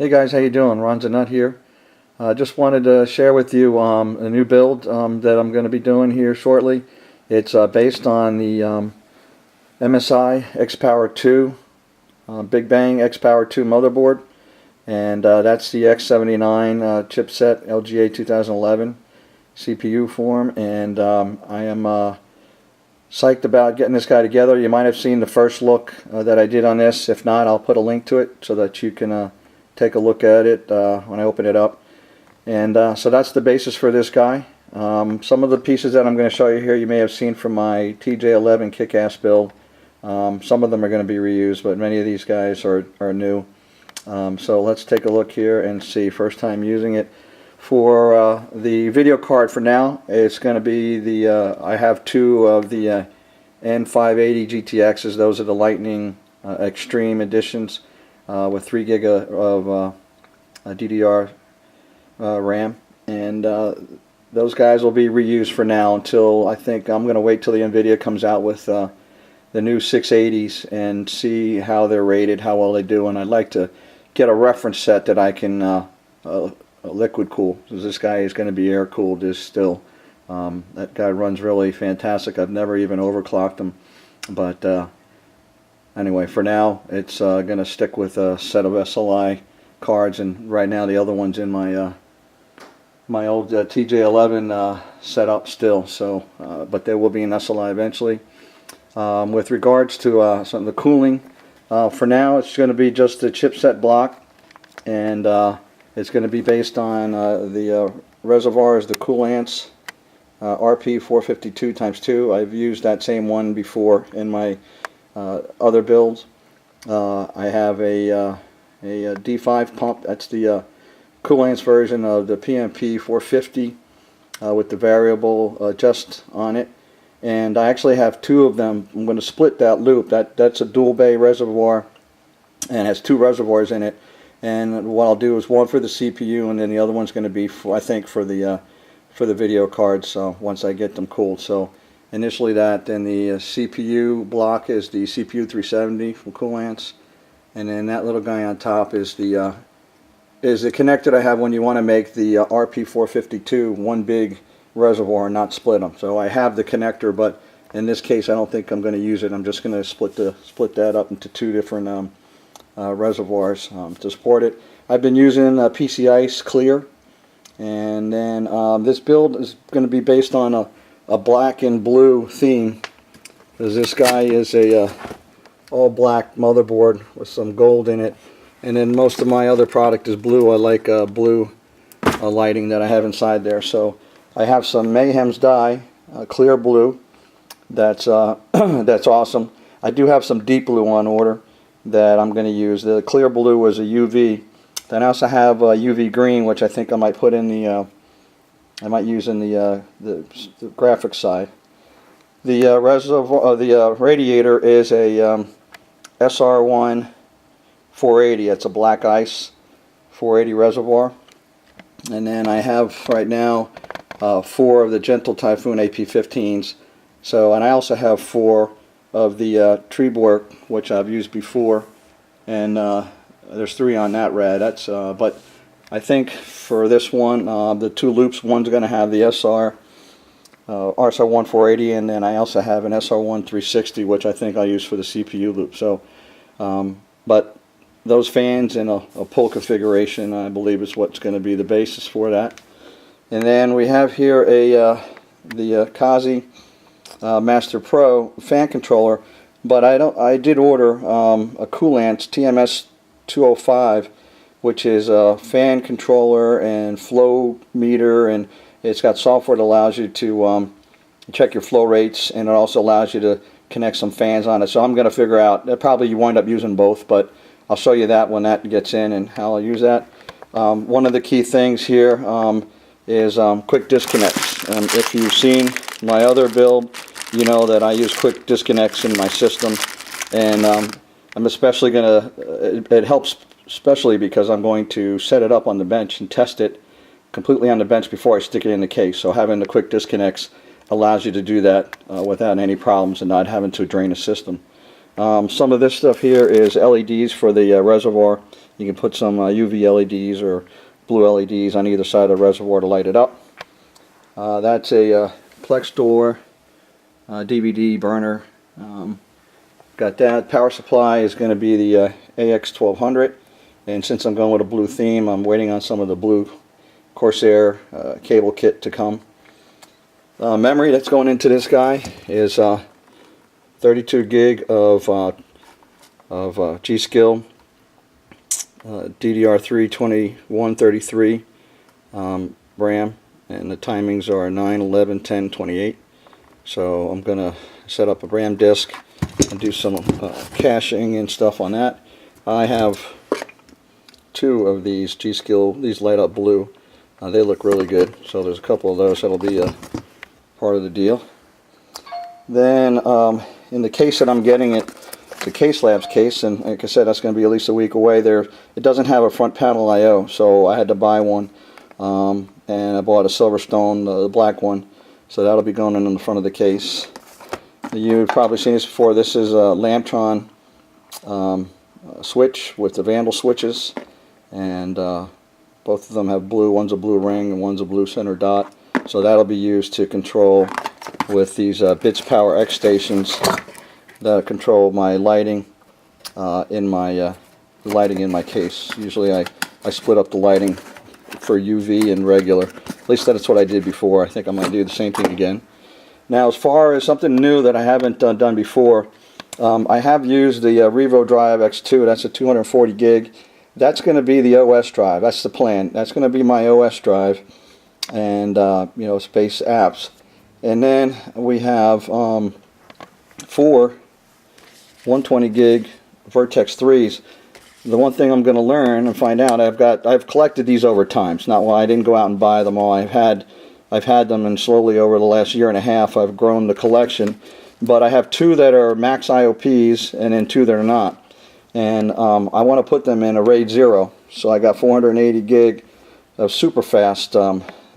Hey guys, how you doing? Ron's a Nut here. Just wanted to share with you a new build that I'm going to be doing here shortly. It's based on the MSI XPower II, Big Bang XPower II motherboard, and that's the X79 chipset LGA 2011 CPU form, and I am psyched about getting this guy together. You might have seen the first look that I did on this. If not, I'll put a link to it so that you can take a look at it when I open it up. And so that's the basis for this guy. Some of the pieces that I'm going to show you here you may have seen from my TJ11 kick-ass build. Some of them are going to be reused, but many of these guys are new. So let's take a look here and see. First time using it. For the video card for now, it's going to be the, I have two of the N580 GTXs. Those are the Lightning Extreme editions with 3 gig of DDR RAM. And those guys will be reused for now until, I think I'm going to wait till the NVIDIA comes out with the new 680s and see how they're rated, how well they do. And I'd like to get a reference set that I can liquid cool, because this guy is going to be air cooled still. That guy runs really fantastic. I've never even overclocked him, but anyway, for now it's going to stick with a set of SLI cards, and right now the other one's in my my old TJ11 setup still. So but there will be an SLI eventually. With regards to some of the cooling, for now it's going to be just the chipset block, and it's going to be based on the reservoirs, the Coolants RP452x2. I've used that same one before in my other builds. I have a D5 pump. That's the Coolants version of the PMP450 with the variable adjust on it. And I actually have two of them. I'm going to split that loop. That's a dual bay reservoir and has two reservoirs in it. And what I'll do is one for the CPU, and then the other one's going to be, I think, for the video cards. So once I get them cooled. So initially that, then the CPU block is the CPU 370 from Coolants, and then that little guy on top is the connector I have when you want to make the RP452 one big reservoir and not split them. So I have the connector, but in this case I don't think I'm going to use it. I'm just going to split that up into two different reservoirs to support it. I've been using PC Ice Clear, and then this build is going to be based on a black and blue theme, because this guy is a all black motherboard with some gold in it, and then most of my other product is blue. I like blue lighting that I have inside there. So I have some Mayhem's dye, clear blue. That's that's awesome. I do have some deep blue on order that I'm going to use. The clear blue was a UV. Then I also have a UV green, which I think I might put in the I might use in the graphics side. The reservoir, the radiator is a SR1 480. It's a black ice 480 reservoir. And then I have right now 4 of the Gentle Typhoon AP15s. So, and I also have 4 of the Treeborg, which I've used before, and there's 3 on that rad. That's but I think for this one, the 2 loops, one's going to have the RSR1 480, and then I also have an SR1 360, which I think I'll use for the CPU loop. So, but those fans in a pull configuration, I believe, is what's going to be the basis for that. And then we have here the Kazi Master Pro fan controller, but I did order a Coolants TMS 205, which is a fan controller and flow meter, and it's got software that allows you to check your flow rates, and it also allows you to connect some fans on it. So I'm going to figure out, probably you wind up using both, but I'll show you that when that gets in and how I'll use that. One of the key things here is quick disconnects. If you've seen my other build, you know that I use quick disconnects in my system, and I'm especially going to, it helps especially because I'm going to set it up on the bench and test it completely on the bench before I stick it in the case. So having the quick disconnects allows you to do that without any problems and not having to drain the system. Some of this stuff here is LEDs for the reservoir. You can put some UV LEDs or blue LEDs on either side of the reservoir to light it up. That's a Plex door DVD burner. Got that. Power supply is going to be the AX1200, and since I'm going with a blue theme, I'm waiting on some of the blue Corsair cable kit to come. Memory that's going into this guy is 32 gig of G.Skill DDR3 2133 RAM, and the timings are 9, 11, 10, 28. So I'm going to set up a RAM disk and do some caching and stuff on that. I have 2 of these G.Skill, these light up blue. They look really good, so there's a couple of those that'll be a part of the deal. Then in the case that I'm getting it, the Case Labs case, and like I said, that's going to be at least a week away. It doesn't have a front panel I/O, so I had to buy one, and I bought a Silverstone, the black one, so that'll be going in the front of the case. You've probably seen this before. This is a Lambtron switch with the Vandal switches, and both of them have blue. One's a blue ring and one's a blue center dot, so that'll be used to control with these Bits Power X stations that control my lighting in my case. Usually I split up the lighting for UV and regular. At least that's what I did before. I think I'm going to do the same thing again. Now, as far as something new that I haven't done before, I have used the Revo Drive X2. That's a 240 gig. That's going to be the OS drive. That's the plan. That's going to be my OS drive, and you know, space apps. And then we have 4 120 gig Vertex 3s. The one thing I'm going to learn and find out, I've collected these over time. It's not why I didn't go out and buy them all. I've had them, and slowly over the last year and a half I've grown the collection. But I have 2 that are max IOPs and then 2 that are not. And I want to put them in a RAID 0. So I got 480 gig of super fast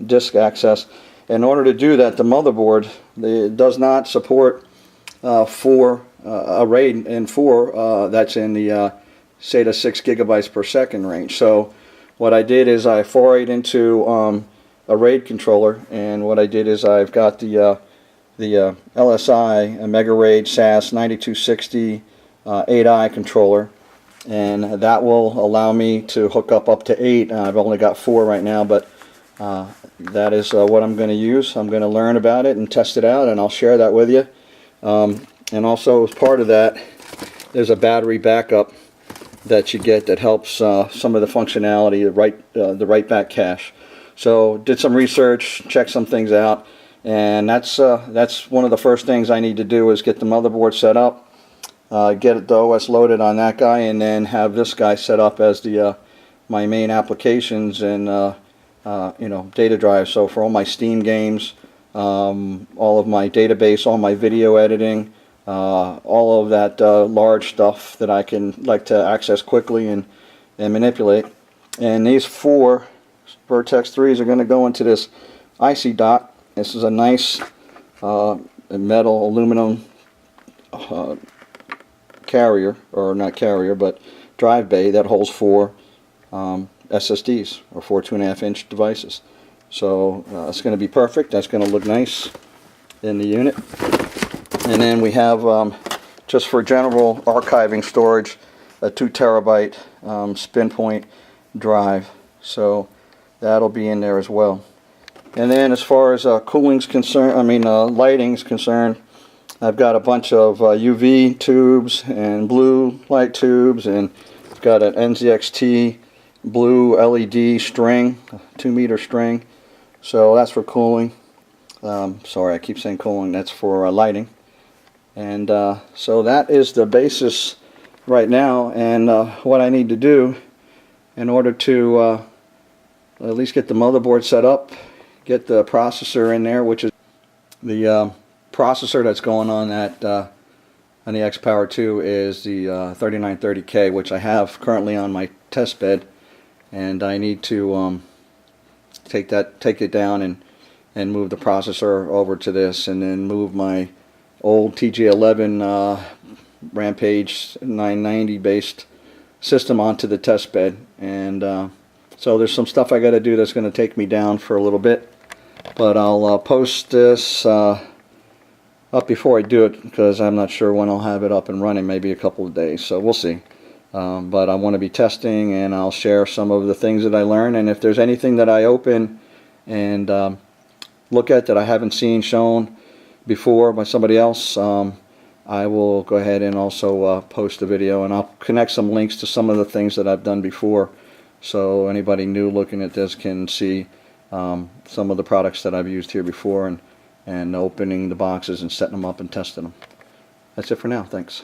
disk access. In order to do that, the motherboard does not support a RAID in 4 that's in the SATA 6 gigabytes per second range. So what I did is I forayed into a RAID controller, and what I did is I've got the LSI, a Mega RAID SAS 9260 8i controller, and that will allow me to hook up to 8. I've only got 4 right now, but that is what I'm going to use. I'm going to learn about it and test it out, and I'll share that with you. And also, as part of that, there's a battery backup that you get that helps some of the functionality, the write back cache. So did some research, checked some things out, and that's one of the first things I need to do is get the motherboard set up, get the OS loaded on that guy, and then have this guy set up as the my main applications and you know, data drive. So for all my Steam games, all of my database, all my video editing, all of that large stuff that I can like to access quickly and manipulate. And these 4 Vertex 3s are going to go into this IC dock. This is a nice metal aluminum carrier, or not carrier, but drive bay that holds 4 SSDs, or 4 2.5-inch devices. So it's going to be perfect. That's going to look nice in the unit. And then we have, just for general archiving storage, a 2 terabyte spin point drive. So that'll be in there as well. And then as far as cooling's concerned, lighting's concerned, I've got a bunch of UV tubes and blue light tubes, and I've got an NZXT blue LED string, 2-meter string. So that's for cooling. Sorry, I keep saying cooling. That's for lighting. And so that is the basis right now, and what I need to do in order to at least get the motherboard set up, get the processor in there, which is the processor that's going on at on the XPower II is the 3930K, which I have currently on my test bed, and I need to take it down and move the processor over to this, and then move my old TJ11 Rampage 990 based system onto the test bed. And so there's some stuff I got to do that's going to take me down for a little bit, but I'll post this up before I do it, because I'm not sure when I'll have it up and running. Maybe a couple of days, so we'll see. But I want to be testing, and I'll share some of the things that I learn, and if there's anything that I open and look at that I haven't seen shown before by somebody else, I will go ahead and also post a video, and I'll connect some links to some of the things that I've done before, so anybody new looking at this can see some of the products that I've used here before, and opening the boxes and setting them up and testing them. That's it for now. Thanks.